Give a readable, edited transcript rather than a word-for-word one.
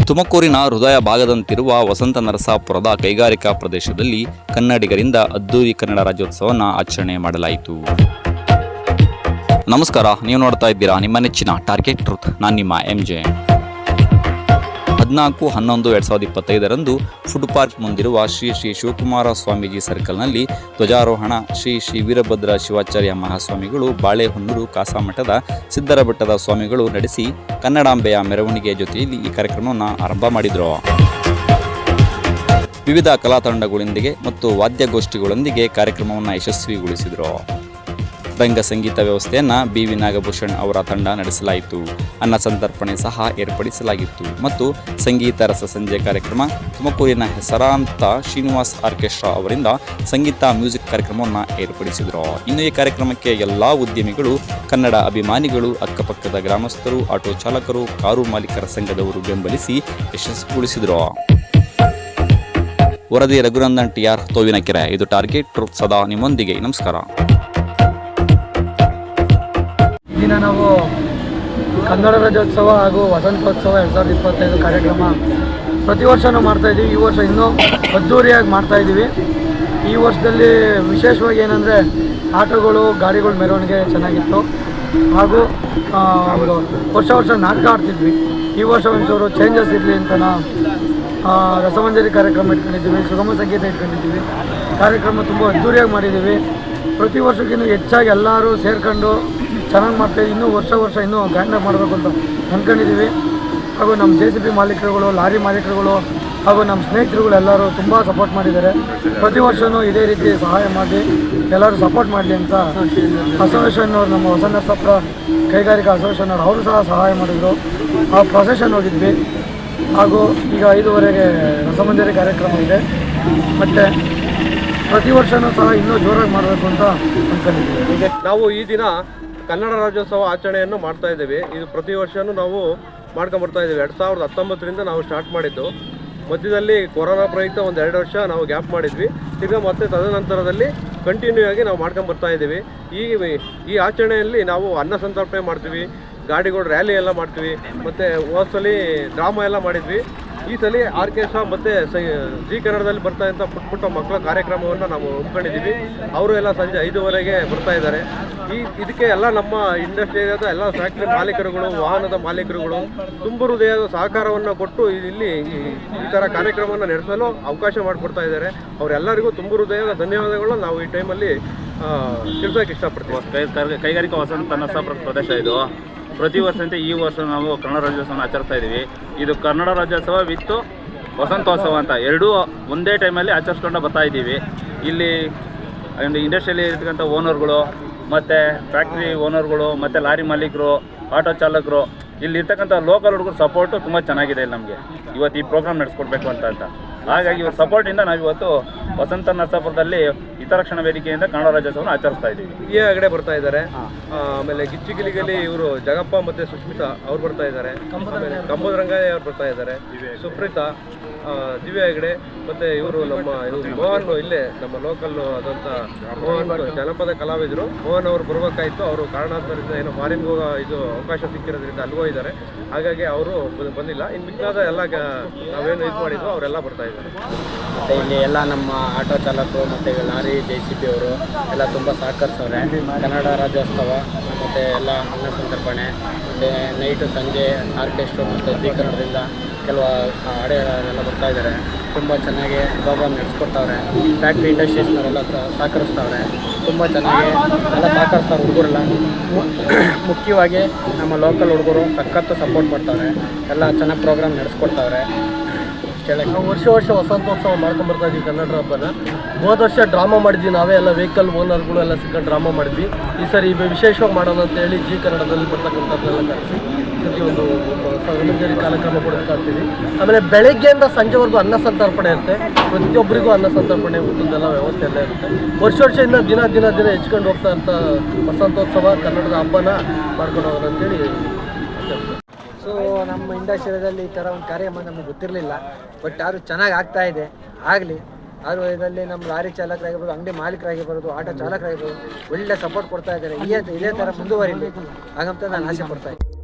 ತುಮಕೂರಿನ ಹೃದಯ ಭಾಗದಂತಿರುವ ವಸಂತ ನರಸಾಪುರದ ಕೈಗಾರಿಕಾ ಪ್ರದೇಶದಲ್ಲಿ ಕನ್ನಡಿಗರಿಂದ ಅದ್ದೂರಿ ಕನ್ನಡ ರಾಜ್ಯೋತ್ಸವವನ್ನು ಆಚರಣೆ ಮಾಡಲಾಯಿತು. ನಮಸ್ಕಾರ, ನೀವು ನೋಡ್ತಾ ಇದ್ದೀರಾ ನಿಮ್ಮ ನೆಚ್ಚಿನ ಟಾರ್ಗೆಟ್ ಟ್ರೂತ್. ನಾನು ನಿಮ್ಮ MJ. 14/11/2025 ಫುಡ್ ಪಾರ್ಕ್ ಮುಂದಿರುವ ಶ್ರೀ ಶ್ರೀ ಶಿವಕುಮಾರ ಸ್ವಾಮೀಜಿ ಸರ್ಕಲ್ನಲ್ಲಿ ಧ್ವಜಾರೋಹಣ ಶ್ರೀ ಶ್ರೀ ವೀರಭದ್ರ ಶಿವಾಚಾರ್ಯ ಮಹಾಸ್ವಾಮಿಗಳು, ಬಾಳೆಹೊನ್ನೂರು ಕಾಸಾಮಠದ ಸಿದ್ದರ ಬೆಟ್ಟದ ಸ್ವಾಮಿಗಳು ನಡೆಸಿ ಕನ್ನಡಾಂಬೆಯ ಮೆರವಣಿಗೆ ಜೊತೆಯಲ್ಲಿ ಈ ಕಾರ್ಯಕ್ರಮವನ್ನು ಆರಂಭ ಮಾಡಿದರು. ವಿವಿಧ ಕಲಾ ತಂಡಗಳೊಂದಿಗೆ ಮತ್ತು ವಾದ್ಯಗೋಷ್ಠಿಗಳೊಂದಿಗೆ ಕಾರ್ಯಕ್ರಮವನ್ನು ಯಶಸ್ವಿಗೊಳಿಸಿದರು. ರಂಗ ಸಂಗೀತ ವ್ಯವಸ್ಥೆಯನ್ನು BV ನಾಗಭೂಷಣ್ ಅವರ ತಂಡ ನಡೆಸಲಾಯಿತು. ಅನ್ನ ಸಂತರ್ಪಣೆ ಸಹ ಏರ್ಪಡಿಸಲಾಗಿತ್ತು ಮತ್ತು ಸಂಗೀತ ರಸ ಸಂಜೆ ಕಾರ್ಯಕ್ರಮ ತುಮಕೂರಿನ ಹೆಸರಾಂತ ಶ್ರೀನಿವಾಸ್ ಆರ್ಕೆಸ್ಟ್ರಾ ಅವರಿಂದ ಸಂಗೀತ ಮ್ಯೂಸಿಕ್ ಕಾರ್ಯಕ್ರಮವನ್ನು ಏರ್ಪಡಿಸಿದರು. ಇನ್ನು ಈ ಕಾರ್ಯಕ್ರಮಕ್ಕೆ ಎಲ್ಲ ಉದ್ಯಮಿಗಳು, ಕನ್ನಡ ಅಭಿಮಾನಿಗಳು, ಅಕ್ಕಪಕ್ಕದ ಗ್ರಾಮಸ್ಥರು, ಆಟೋ ಚಾಲಕರು, ಕಾರು ಮಾಲೀಕರ ಸಂಘದವರು ಬೆಂಬಲಿಸಿ ಯಶಸ್ವಿಗೊಳಿಸಿದರು. ವರದಿ ರಘುನಂದನ್ TR, ತೋವಿನಕೆರೆ. ಇದು ಟಾರ್ಗೆಟ್ ಟ್ರೂತ್, ಸದಾ ನಿಮ್ಮೊಂದಿಗೆ. ನಮಸ್ಕಾರ. ಈ ದಿನ ನಾವು ಕನ್ನಡ ರಾಜ್ಯೋತ್ಸವ ಹಾಗೂ ವಸಂತೋತ್ಸವ 2025 ಕಾರ್ಯಕ್ರಮ ಪ್ರತಿ ವರ್ಷವೂ ಮಾಡ್ತಾಯಿದ್ದೀವಿ. ಈ ವರ್ಷ ಇನ್ನೂ ಅದ್ದೂರಿಯಾಗಿ ಮಾಡ್ತಾಯಿದ್ದೀವಿ. ಈ ವರ್ಷದಲ್ಲಿ ವಿಶೇಷವಾಗಿ ಏನಂದರೆ ಆಟೋಗಳು, ಗಾಡಿಗಳ ಮೆರವಣಿಗೆ ಚೆನ್ನಾಗಿತ್ತು. ಹಾಗೂ ವರ್ಷ ನಾಟಕ ಆಡ್ತಿದ್ವಿ. ಈ ವರ್ಷ ಒಂಚೂರು ಚೇಂಜಸ್ ಇರಲಿ ಅಂತ ರಸಮಂಜರಿ ಕಾರ್ಯಕ್ರಮ ಇಟ್ಕೊಂಡಿದ್ದೀವಿ, ಸುಗಮ ಸಂಗೀತ ಇಟ್ಕೊಂಡಿದ್ದೀವಿ. ಕಾರ್ಯಕ್ರಮ ತುಂಬ ಅದ್ದೂರಿಯಾಗಿ ಮಾಡಿದ್ದೀವಿ. ಪ್ರತಿ ವರ್ಷಕ್ಕಿಂತ ಹೆಚ್ಚಾಗಿ ಎಲ್ಲರೂ ಸೇರ್ಕೊಂಡು ಚೆನ್ನಾಗಿ ಮಾಡ್ತಾಯಿದ್ದೀವಿ. ಇನ್ನೂ ವರ್ಷ ಇನ್ನೂ ಗ್ರ್ಯಾಂಡಾಗಿ ಮಾಡಬೇಕು ಅಂತ ಅಂದ್ಕೊಂಡಿದ್ದೀವಿ. ಹಾಗೂ ನಮ್ಮ JCB ಮಾಲೀಕರುಗಳು, ಲಾರಿ ಮಾಲೀಕರುಗಳು ಹಾಗೂ ನಮ್ಮ ಸ್ನೇಹಿತರುಗಳು ಎಲ್ಲರೂ ತುಂಬ ಸಪೋರ್ಟ್ ಮಾಡಿದ್ದಾರೆ. ಪ್ರತಿ ವರ್ಷವೂ ಇದೇ ರೀತಿ ಸಹಾಯ ಮಾಡಿ ಎಲ್ಲರೂ ಸಪೋರ್ಟ್ ಮಾಡಲಿ ಅಂತ ಅಸೋಸಿಯೇಷನ್ ಅವರು, ನಮ್ಮ ವಸಂತ ನರಸಾಪುರ ಕೈಗಾರಿಕಾ ಅಸೋಸಿಯೇಷನ್ ಅವರು ಸಹ ಸಹಾಯ ಮಾಡಿದರು. ಆ ಪ್ರೊಸೆಷನ್ ಹೋಗಿದ್ವಿ. ಹಾಗೂ ಈಗ 5:15ಗೆ ರಸಮಂಜರಿ ಕಾರ್ಯಕ್ರಮ ಇದೆ. ಮತ್ತು ಪ್ರತಿ ವರ್ಷವೂ ಸಹ ಇನ್ನೂ ಜೋರಾಗಿ ಮಾಡಬೇಕು ಅಂತ ಅಂದ್ಕೊಂಡಿದ್ದೀವಿ. ನಾವು ಈ ದಿನ ಕನ್ನಡ ರಾಜ್ಯೋತ್ಸವ ಆಚರಣೆಯನ್ನು ಮಾಡ್ತಾ ಇದ್ದೀವಿ. ಇದು ಪ್ರತಿ ವರ್ಷವೂ ನಾವು ಮಾಡ್ಕೊಂಬರ್ತಾ ಇದ್ದೀವಿ. 2019ರಿಂದ ನಾವು ಸ್ಟಾರ್ಟ್ ಮಾಡಿದ್ದು. ಮಧ್ಯದಲ್ಲಿ ಕೊರೋನಾ ಪ್ರಯುಕ್ತ ಒಂದು 2 ವರ್ಷ ನಾವು ಗ್ಯಾಪ್ ಮಾಡಿದ್ವಿ. ತಿರ್ಗಿ ಮತ್ತೆ ತದನಂತರದಲ್ಲಿ ಕಂಟಿನ್ಯೂ ಆಗಿ ನಾವು ಮಾಡ್ಕೊಂಬರ್ತಾ ಇದ್ದೀವಿ. ಈ ಆಚರಣೆಯಲ್ಲಿ ನಾವು ಅನ್ನ ಸಂತರ್ಪಣೆ ಮಾಡ್ತೀವಿ, ಗಾಡಿಗಳು ರ್ಯಾಲಿ ಎಲ್ಲ ಮಾಡ್ತೀವಿ, ಮತ್ತು ಹೋದ್ಸಲಿ ಡ್ರಾಮಾ ಎಲ್ಲ ಮಾಡಿದ್ವಿ. ಈ ಸಲ ಆರ್ಕೆಸ್ಟ್ರಾ ಮತ್ತು ಜಿ ಕನ್ನಡದಲ್ಲಿ ಬರ್ತಾ ಇದ್ದ ಪುಟ್ಟ ಮಕ್ಕಳ ಕಾರ್ಯಕ್ರಮವನ್ನು ನಾವು ಒಪ್ಕೊಂಡಿದ್ದೀವಿ. ಅವರು ಎಲ್ಲ ಸಂಜೆ 5:15ಗೆ ಬರ್ತಾ ಇದ್ದಾರೆ. ಇದಕ್ಕೆ ಎಲ್ಲ ನಮ್ಮ ಇಂಡಸ್ಟ್ರಿಯಾದ ಎಲ್ಲ ಫ್ಯಾಕ್ಟ್ರಿ ಮಾಲೀಕರುಗಳು, ವಾಹನದ ಮಾಲೀಕರುಗಳು ತುಂಬ ಹೃದಯದ ಸಹಕಾರವನ್ನು ಕೊಟ್ಟು ಇಲ್ಲಿ ಈ ಥರ ಕಾರ್ಯಕ್ರಮವನ್ನು ನಡೆಸಲು ಅವಕಾಶ ಮಾಡಿಕೊಡ್ತಾ ಇದ್ದಾರೆ. ಅವರೆಲ್ಲರಿಗೂ ತುಂಬ ಹೃದಯದ ಧನ್ಯವಾದಗಳು ನಾವು ಈ ಟೈಮಲ್ಲಿ ತಿಳಿಸೋಕೆ ಇಷ್ಟಪಡ್ತೀವಿ. ಕೈಗಾರಿಕಾ ವಸಂತ ನರಸಾಪುರ ಪ್ರದೇಶ ಇದು. ಪ್ರತಿ ವರ್ಷದಂತೆ ಈ ವರ್ಷ ನಾವು ಕನ್ನಡ ರಾಜ್ಯೋತ್ಸವನ ಆಚರಿಸ್ತಾ ಇದ್ದೀವಿ. ಇದು ಕನ್ನಡ ರಾಜ್ಯೋತ್ಸವ ವಿತ್ತು ವಸಂತೋತ್ಸವ ಅಂತ ಎರಡೂ ಒಂದೇ ಟೈಮಲ್ಲಿ ಆಚರಿಸ್ಕೊಂಡು ಬರ್ತಾ ಇದ್ದೀವಿ. ಇಲ್ಲಿ ಇಂಡಸ್ಟ್ರಿಯಲ್ಲಿ ಇರ್ತಕ್ಕಂಥ ಓನರ್ಗಳು, ಮತ್ತು ಫ್ಯಾಕ್ಟ್ರಿ ಓನರ್ಗಳು, ಮತ್ತು ಲಾರಿ ಮಾಲೀಕರು, ಆಟೋ ಚಾಲಕರು, ಇಲ್ಲಿ ಇರ್ತಕ್ಕಂಥ ಲೋಕಲ್ ಹುಡುಗರು ಸಪೋರ್ಟು ತುಂಬ ಚೆನ್ನಾಗಿದೆ. ನಮಗೆ ಇವತ್ತು ಈ ಪ್ರೋಗ್ರಾಮ್ ನಡೆಸ್ಕೊಡ್ಬೇಕು ಅಂತ ಹಾಗಾಗಿ ಇವ್ರ ಸಪೋರ್ಟಿಂದ ನಾವು ಇವತ್ತು ವಸಂತ ನರಸಾಪುರದಲ್ಲಿ ಹಿತರಕ್ಷಣಾ ವೇದಿಕೆಯಿಂದ ಕನ್ನಡ ರಾಜ್ಯೋತ್ಸವವನ್ನು ಆಚರಿಸ್ತಾ ಇದ್ದೀವಿ. ಈ ಕಡೆ ಬರ್ತಾ ಇದ್ದಾರೆ. ಆಮೇಲೆ ಗಿಚ್ಚಿಗಿಲಿಗಲಿ ಇವರು ಜಗಪ್ಪ ಮತ್ತು ಸುಷ್ಮಿತಾ ಅವ್ರು ಬರ್ತಾ ಇದ್ದಾರೆ. ಆಮೇಲೆ ಕಂಬೋದ ರಂಗಯ್ಯ ಅವ್ರು ಬರ್ತಾ ಇದ್ದಾರೆ. ಸುಪ್ರೀತಾ, ದಿವ್ಯ ಹೆಗಡೆ, ಮತ್ತು ಇವರು ಮೋಹನ್, ಇಲ್ಲೇ ನಮ್ಮ ಲೋಕಲ್ ಆದಂಥ ಮೋಹನ್ ಜನಪದ ಕಲಾವಿದರು. ಮೋಹನ್ ಅವರು ಬರಬೇಕಾಯಿತು. ಅವರು ಕಾರಣಾಂತರದಿಂದ ಏನೋ ಫಾರಿನ್ಗೆ ಹೋಗೋ ಅವಕಾಶ ಸಿಕ್ಕಿರೋದ್ರಿಂದ ಅಲ್ಲಿಗೂ ಇದ್ದಾರೆ. ಹಾಗಾಗಿ ಅವರು ಬಂದಿಲ್ಲ. ಇನ್ನು ಮಿಕ್ಕಾದ ಎಲ್ಲ ನಾವೇನು ಇದು ಮಾಡಿದ್ವು ಅವರೆಲ್ಲ ಬರ್ತಾ ಇದ್ದಾರೆ. ಮತ್ತು ಇಲ್ಲಿ ಎಲ್ಲ ನಮ್ಮ ಆಟೋ ಚಾಲಕರು ಮತ್ತು ಲಾರಿ JCB ಅವರು ಎಲ್ಲ ತುಂಬ ಸಹಕರಿಸವ್ರೆ. ಕನ್ನಡ ರಾಜ್ಯೋತ್ಸವ ಮತ್ತು ಎಲ್ಲ ಅನ್ನ ಸಂತರ್ಪಣೆ ಮತ್ತು ನೈಟು ಸಂಜೆ ಆರ್ಕೆಸ್ಟ್ರಾ ಮತ್ತು ಜಿ ಕನ್ನಡದಿಂದ ಕೆಲವು ಹಾಡುಗಳೆಲ್ಲ ಬರ್ತಾ ಇದ್ದಾರೆ. ತುಂಬ ಚೆನ್ನಾಗಿ ಪ್ರೋಗ್ರಾಮ್ ನಡೆಸ್ಕೊಡ್ತಾವ್ರೆ. ಫ್ಯಾಕ್ಟ್ರಿ ಇಂಡಸ್ಟ್ರೀಸ್ನವರೆಲ್ಲ ಸಹಕರಿಸ್ತಾವ್ರೆ. ತುಂಬ ಚೆನ್ನಾಗಿ ಎಲ್ಲ ಸಹಕರಿಸ್ತಾರೆ ಹುಡುಗರೆಲ್ಲ. ಮುಖ್ಯವಾಗಿ ನಮ್ಮ ಲೋಕಲ್ ಹುಡುಗರು ಸಖತ್ತು ಸಪೋರ್ಟ್ ಮಾಡ್ತಾವ್ರೆ. ಎಲ್ಲ ಚೆನ್ನಾಗಿ ಪ್ರೋಗ್ರಾಮ್ ನಡೆಸ್ಕೊಡ್ತಾವ್ರೆ. ನಾವು ವರ್ಷ ವಸಂತೋತ್ಸವ ಮಾಡ್ಕೊಂಬರ್ತಾ ಇದ್ದೀವಿ ಕನ್ನಡ ಹಬ್ಬನ. ಹೋದ ವರ್ಷ ಡ್ರಾಮಾ ಮಾಡಿದ್ವಿ ನಾವೇ, ಎಲ್ಲ ವೆಹಿಕಲ್ ಓನರ್ಗಳು ಎಲ್ಲ ಸಿಕ್ಕೊಂಡು ಡ್ರಾಮಾ ಮಾಡಿದ್ವಿ. ಈ ಸರಿ ವಿಶೇಷವಾಗಿ ಮಾಡೋಣ ಅಂತೇಳಿ ಜಿ ಕನ್ನಡದಲ್ಲಿ ಬರ್ತಕ್ಕಂಥದ್ದೆಲ್ಲ ಕರೆಸಿ ಒಂದು ರಸಮಂಜರಿ ಕಾರ್ಯಕ್ರಮ ಕೊಡ್ತಾಯಿರ್ತೀವಿ. ಆಮೇಲೆ ಬೆಳಗ್ಗೆಯಿಂದ ಸಂಜೆವರೆಗೂ ಅನ್ನ ಸಂತರ್ಪಣೆ ಇರುತ್ತೆ. ಪ್ರತಿಯೊಬ್ಬರಿಗೂ ಅನ್ನ ಸಂತರ್ಪಣೆ, ಊಟದ್ದೆಲ್ಲ ವ್ಯವಸ್ಥೆ ಎಲ್ಲ ಇರುತ್ತೆ. ವರ್ಷದಿಂದ ದಿನ ಹೆಚ್ಕೊಂಡು ಹೋಗ್ತಾ ಇರ್ತ ವಸಂತೋತ್ಸವ ಕನ್ನಡದ ಹಬ್ಬನ ಮಾಡ್ಕೊಂಡು ಹೋಗೋಣ ಅಂತೇಳಿ. ಸೊ ನಮ್ಮ ಇಂಡಸ್ಟ್ರಿಯಲ್ಲಿ ಈ ಥರ ಒಂದು ಕಾರ್ಯಕ್ರಮ ನಮಗೆ ಗೊತ್ತಿರಲಿಲ್ಲ. ಬಟ್ ಯಾರು ಚೆನ್ನಾಗಿ ಆಗ್ತಾಯಿದೆ, ಆಗಲಿ. ಆದರೂ ಇದರಲ್ಲಿ ನಮ್ಮ ಲಾರಿ ಚಾಲಕರಾಗಿರ್ಬೋದು, ಅಂಗಡಿ ಮಾಲೀಕರಾಗಿರ್ಬೋದು, ಆಟೋ ಚಾಲಕರಾಗಿರ್ಬೋದು ಒಳ್ಳೆ ಸಪೋರ್ಟ್ ಕೊಡ್ತಾ ಇದ್ದಾರೆ. ಇದೇ ಥರ ಮುಂದುವರಿಲಿ ಹಾಗಂತ ನಾನು ಆಸೆ ಪಡ್ತಾ ಇದ್ದೀನಿ.